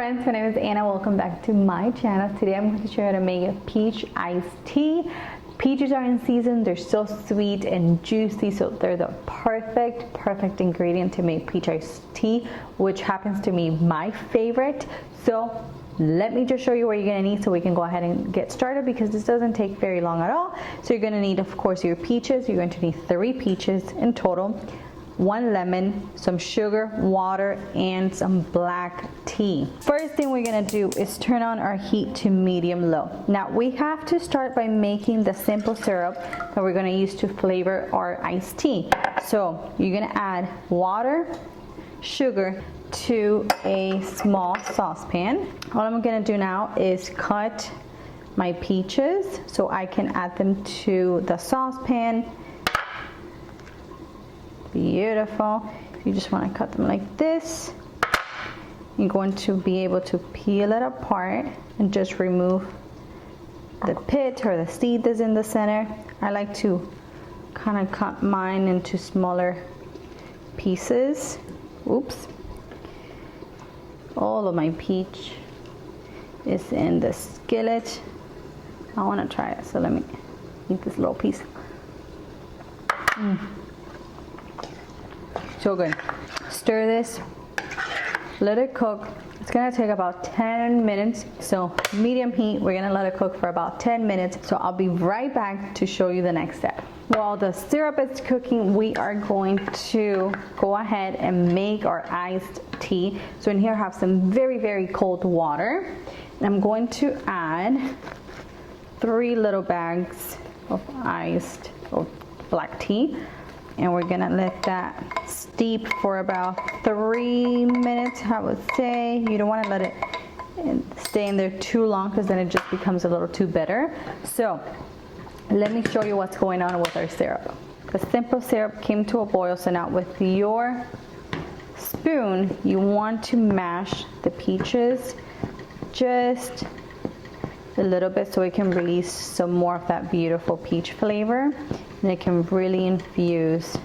friends, my name is Anna. Welcome back to my channel. Today I'm going to show you how to make a peach iced tea. Peaches are in season, they're so sweet and juicy, so they're the perfect ingredient to make peach iced tea, which happens to be my favorite. So let me just show you what you're going to need so we can go ahead and get started, because this doesn't take very long at all. So you're going to need, of course, your peaches. You're going to need 3 peaches in total, 1 lemon, some sugar, water, and some black tea. First thing we're gonna do is turn on our heat to medium-low. Now we have to start by making the simple syrup that we're gonna use to flavor our iced tea. So you're gonna add water, sugar to a small saucepan. All I'm gonna do now is cut my peaches so I can add them to the saucepan. Beautiful. You just want to cut them like this. You're going to be able to peel it apart and just remove the pit or the seed that's in the center. I like to kind of cut mine into smaller pieces. Oops. All of my peach is in the skillet. I want to try it, so let me eat this little piece. So good. Stir this, let it cook. It's gonna take about 10 minutes. So medium heat, we're gonna let it cook for about 10 minutes. So I'll be right back to show you the next step. While the syrup is cooking, we are going to go ahead and make our iced tea. So in here I have some very cold water. And I'm going to add 3 little bags of iced or black tea. And we're gonna let that steep for about 3 minutes, I would say. You don't wanna let it stay in there too long, because then it just becomes a little too bitter. So let me show you what's going on with our syrup. The simple syrup came to a boil, so now with your spoon, you want to mash the peaches just a little bit so it can release some more of that beautiful peach flavor, and it can really infuse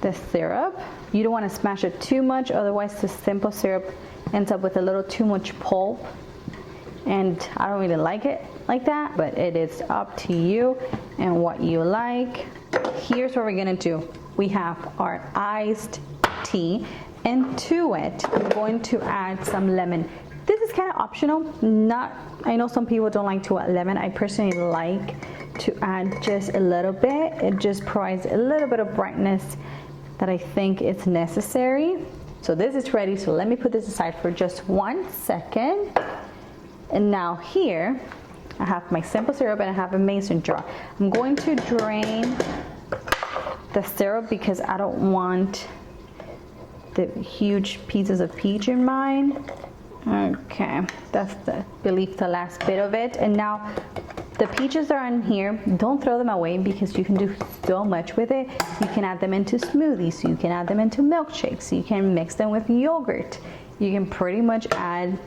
the syrup. You don't want to smash it too much, otherwise the simple syrup ends up with a little too much pulp, and I don't really like it like that, but it is up to you and what you like. Here's what we're gonna do. We have our iced tea, and to it I'm going to add some lemon. This is kind of optional. I know some people don't like to add lemon. I personally like to add just a little bit. It just provides a little bit of brightness that I think is necessary. So this is ready, so let me put this aside for just 1 second. And now here, I have my simple syrup and I have a mason jar. I'm going to drain the syrup because I don't want the huge pieces of peach in mine. Okay, that's the last bit of it. And now the peaches are in here. Don't throw them away because you can do so much with it. You can add them into smoothies, you can add them into milkshakes, you can mix them with yogurt. You can pretty much add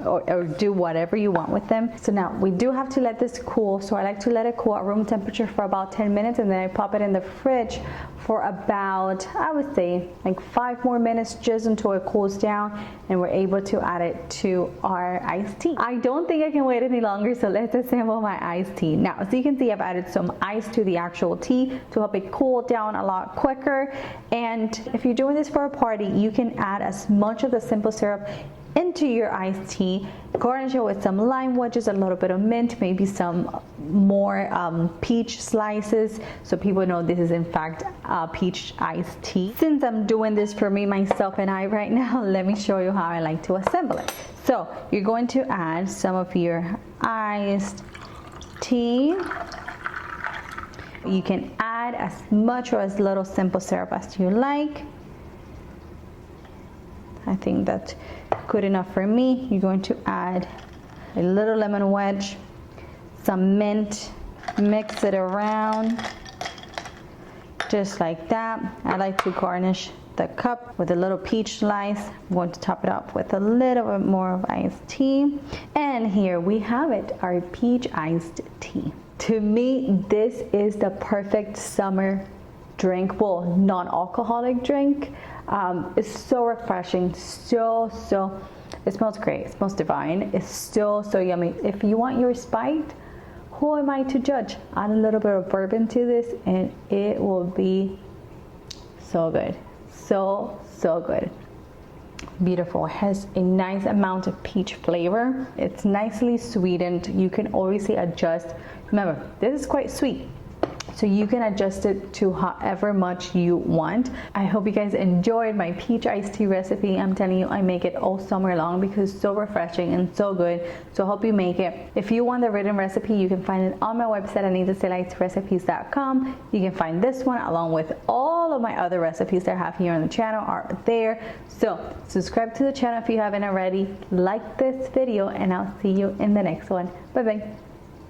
or do whatever you want with them. So now we do have to let this cool. So I like to let it cool at room temperature for about 10 minutes, and then I pop it in the fridge for about, I would say, like 5 more minutes, just until it cools down and we're able to add it to our iced tea. I don't think I can wait any longer, so let's assemble my iced tea. Now, as you can see, I've added some ice to the actual tea to help it cool down a lot quicker. And if you're doing this for a party, you can add as much of the simple syrup into your iced tea, garnish it with some lime wedges, a little bit of mint, maybe some more peach slices, so people know this is in fact peach iced tea. Since I'm doing this for me, myself, and I right now, let me show you how I like to assemble it. So you're going to add some of your iced tea. You can add as much or as little simple syrup as you like. I think that's good enough for me. You're going to add a little lemon wedge, some mint, mix it around just like that. I like to garnish the cup with a little peach slice. I'm going to top it up with a little bit more of iced tea. And here we have it, our peach iced tea. To me, this is the perfect summer drink, well, non-alcoholic drink. It's so refreshing, so It smells great. It smells divine. It's still so yummy. If you want yours spiked, who am I to judge? Add a little bit of bourbon to this and it will be so good. So good. Beautiful. It has a nice amount of peach flavor. It's nicely sweetened. You can obviously adjust. Remember, this is quite sweet, so you can adjust it to however much you want. I hope you guys enjoyed my peach iced tea recipe. I'm telling you, I make it all summer long because it's so refreshing and so good. So I hope you make it. If you want the written recipe, you can find it on my website, anitasdelightsrecipes.com. You can find this one along with all of my other recipes that I have here on the channel are there. So subscribe to the channel if you haven't already. Like this video and I'll see you in the next one. Bye bye.